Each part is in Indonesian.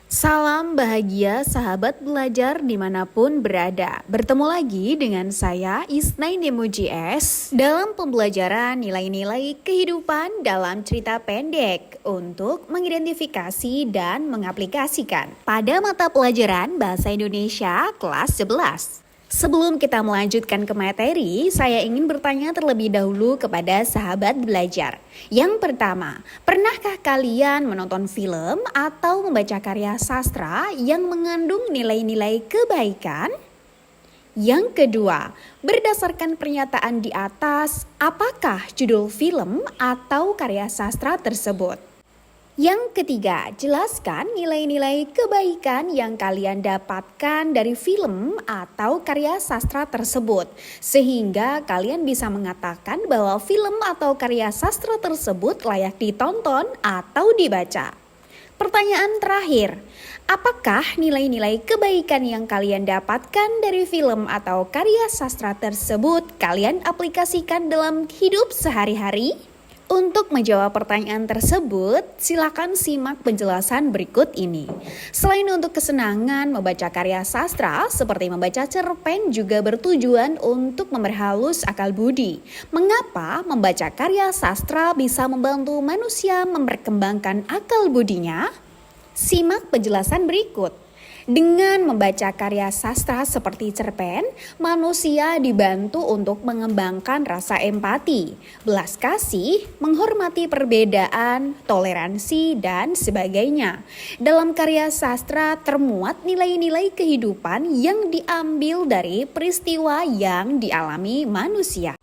Salam bahagia sahabat belajar dimanapun berada. Bertemu lagi dengan saya Isnai Nemuji S dalam pembelajaran nilai-nilai kehidupan dalam cerita pendek untuk mengidentifikasi dan mengaplikasikan pada mata pelajaran Bahasa Indonesia kelas 11. Sebelum kita melanjutkan ke materi, saya ingin bertanya terlebih dahulu kepada sahabat belajar. Yang pertama, pernahkah kalian menonton film atau membaca karya sastra yang mengandung nilai-nilai kebaikan? Yang kedua, berdasarkan pernyataan di atas, apakah judul film atau karya sastra tersebut? Yang ketiga, jelaskan nilai-nilai kebaikan yang kalian dapatkan dari film atau karya sastra tersebut, sehingga kalian bisa mengatakan bahwa film atau karya sastra tersebut layak ditonton atau dibaca. Pertanyaan terakhir, apakah nilai-nilai kebaikan yang kalian dapatkan dari film atau karya sastra tersebut kalian aplikasikan dalam hidup sehari-hari? Untuk menjawab pertanyaan tersebut, silakan simak penjelasan berikut ini. Selain untuk kesenangan membaca karya sastra, seperti membaca cerpen juga bertujuan untuk memperhalus akal budi. Mengapa membaca karya sastra bisa membantu manusia memperkembangkan akal budinya? Simak penjelasan berikut. Dengan membaca karya sastra seperti cerpen, manusia dibantu untuk mengembangkan rasa empati, belas kasih, menghormati perbedaan, toleransi, dan sebagainya. Dalam karya sastra termuat nilai-nilai kehidupan yang diambil dari peristiwa yang dialami manusia.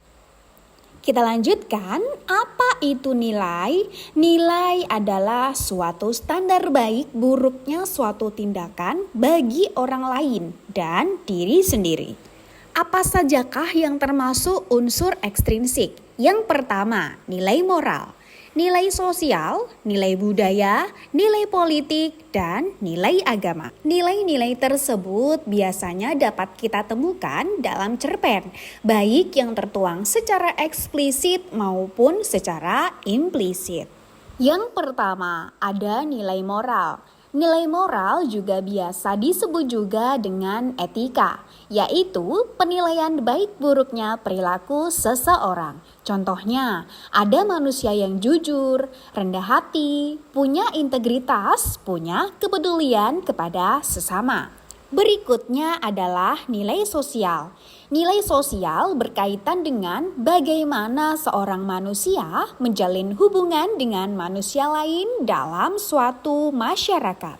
Kita lanjutkan, apa itu nilai? Nilai adalah suatu standar baik buruknya suatu tindakan bagi orang lain dan diri sendiri. Apa sajakah yang termasuk unsur ekstrinsik? Yang pertama, nilai moral, nilai sosial, nilai budaya, nilai politik, dan nilai agama. Nilai-nilai tersebut biasanya dapat kita temukan dalam cerpen, baik yang tertuang secara eksplisit maupun secara implisit. Yang pertama, ada nilai moral. Nilai moral juga biasa disebut juga dengan etika, yaitu penilaian baik buruknya perilaku seseorang. Contohnya, ada manusia yang jujur, rendah hati, punya integritas, punya kepedulian kepada sesama. Berikutnya adalah nilai sosial. Nilai sosial berkaitan dengan bagaimana seorang manusia menjalin hubungan dengan manusia lain dalam suatu masyarakat.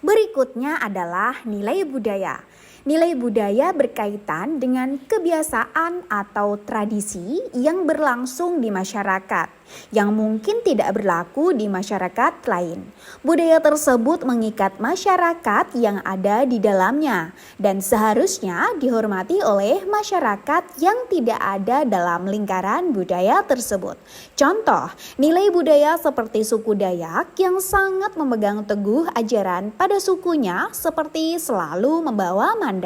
Berikutnya adalah nilai budaya. Nilai budaya berkaitan dengan kebiasaan atau tradisi yang berlangsung di masyarakat, yang mungkin tidak berlaku di masyarakat lain. Budaya tersebut mengikat masyarakat yang ada di dalamnya, dan seharusnya dihormati oleh masyarakat yang tidak ada dalam lingkaran budaya tersebut. Contoh, nilai budaya seperti suku Dayak yang sangat memegang teguh ajaran pada sukunya seperti selalu membawa mandau.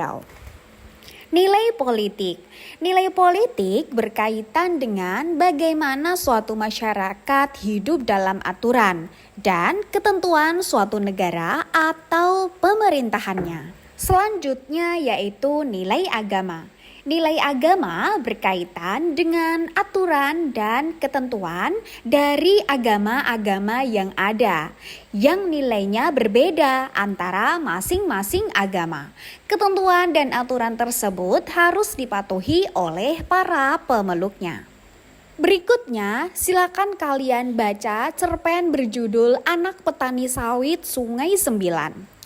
Nilai politik. Nilai politik berkaitan dengan bagaimana suatu masyarakat hidup dalam aturan dan ketentuan suatu negara atau pemerintahannya. Selanjutnya yaitu nilai agama. Nilai agama berkaitan dengan aturan dan ketentuan dari agama-agama yang ada, yang nilainya berbeda antara masing-masing agama. Ketentuan dan aturan tersebut harus dipatuhi oleh para pemeluknya. Berikutnya, silakan kalian baca cerpen berjudul Anak Petani Sawit Sungai Sembilan.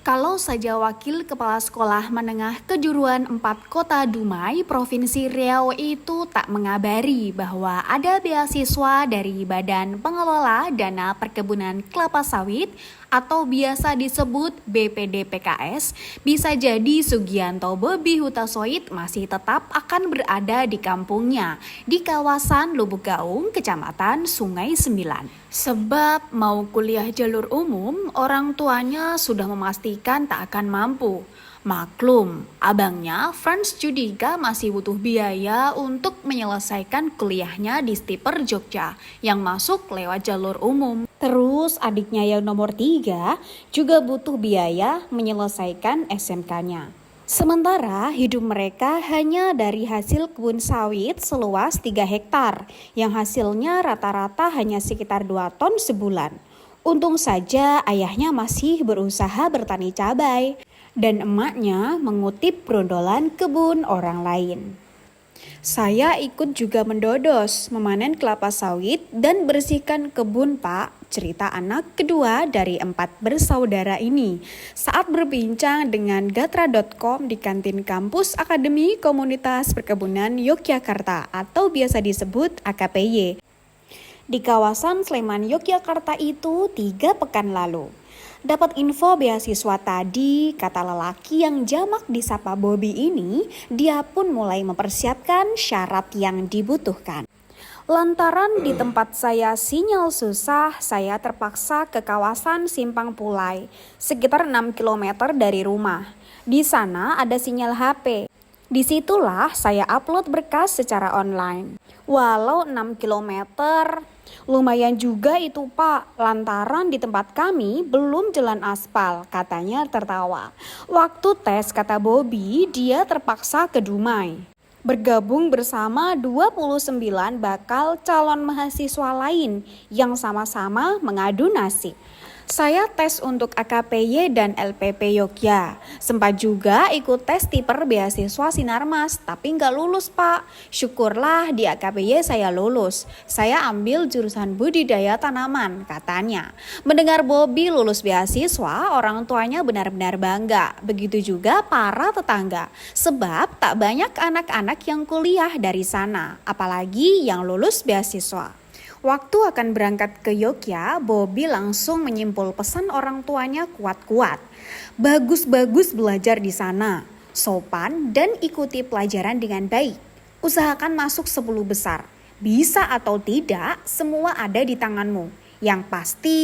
Kalau saja Wakil Kepala Sekolah Menengah Kejuruan 4 Kota Dumai, Provinsi Riau itu tak mengabari bahwa ada beasiswa dari Badan Pengelola Dana Perkebunan Kelapa Sawit atau biasa disebut BPDPKS, bisa jadi Sugianto Bobi Hutasoit masih tetap akan berada di kampungnya di kawasan Lubuk Gaung, Kecamatan Sungai Sembilan. Sebab mau kuliah jalur umum, orang tuanya sudah memastikan tak akan mampu. Maklum, abangnya Frans Judika masih butuh biaya untuk menyelesaikan kuliahnya di Stiper Jogja yang masuk lewat jalur umum. Terus adiknya yang nomor 3 juga butuh biaya menyelesaikan SMK-nya. Sementara hidup mereka hanya dari hasil kebun sawit seluas 3 hektar yang hasilnya rata-rata hanya sekitar 2 ton sebulan. Untung saja ayahnya masih berusaha bertani cabai dan emaknya mengutip brondolan kebun orang lain. Saya ikut juga mendodos, memanen kelapa sawit dan bersihkan kebun Pak, cerita anak kedua dari 4 bersaudara ini saat berbincang dengan gatra.com di kantin kampus Akademi Komunitas Perkebunan Yogyakarta atau biasa disebut AKPY. Di kawasan Sleman, Yogyakarta itu 3 pekan lalu. Dapat info beasiswa tadi, kata lelaki yang jamak disapa Bobby ini, dia pun mulai mempersiapkan syarat yang dibutuhkan. Lantaran di tempat saya sinyal susah, saya terpaksa ke kawasan Simpang Pulai, sekitar 6 km dari rumah. Di sana ada sinyal HP. Disitulah saya upload berkas secara online. Walau 6 km, lumayan juga itu Pak, lantaran di tempat kami belum jalan aspal, katanya tertawa. Waktu tes, kata Bobby, dia terpaksa ke Dumai. Bergabung bersama 29 bakal calon mahasiswa lain yang sama-sama mengadu nasib. Saya tes untuk AKPY dan LPP Yogya. Sempat juga ikut tes Stiper beasiswa Sinarmas, tapi nggak lulus Pak. Syukurlah di AKPY saya lulus. Saya ambil jurusan budidaya tanaman, katanya. Mendengar Bobby lulus beasiswa, orang tuanya benar-benar bangga. Begitu juga para tetangga. Sebab tak banyak anak-anak yang kuliah dari sana, apalagi yang lulus beasiswa. Waktu akan berangkat ke Yogya, Bobby langsung menyimpul pesan orang tuanya kuat-kuat. Bagus-bagus belajar di sana, sopan dan ikuti pelajaran dengan baik. Usahakan masuk 10 besar. Bisa atau tidak, semua ada di tanganmu. Yang pasti,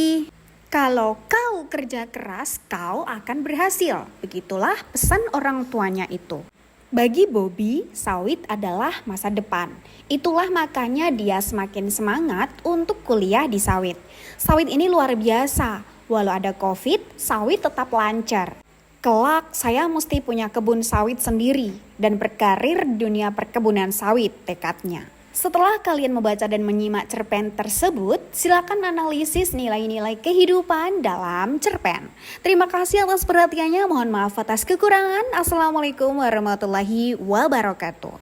kalau kau kerja keras, kau akan berhasil. Begitulah pesan orang tuanya itu. Bagi Bobby, sawit adalah masa depan. Itulah makanya dia semakin semangat untuk kuliah di sawit. Sawit ini luar biasa. Walau ada COVID, sawit tetap lancar. Kelak saya mesti punya kebun sawit sendiri dan berkarir di dunia perkebunan sawit, tekadnya. Setelah kalian membaca dan menyimak cerpen tersebut, silakan analisis nilai-nilai kehidupan dalam cerpen. Terima kasih atas perhatiannya, mohon maaf atas kekurangan. Assalamualaikum warahmatullahi wabarakatuh.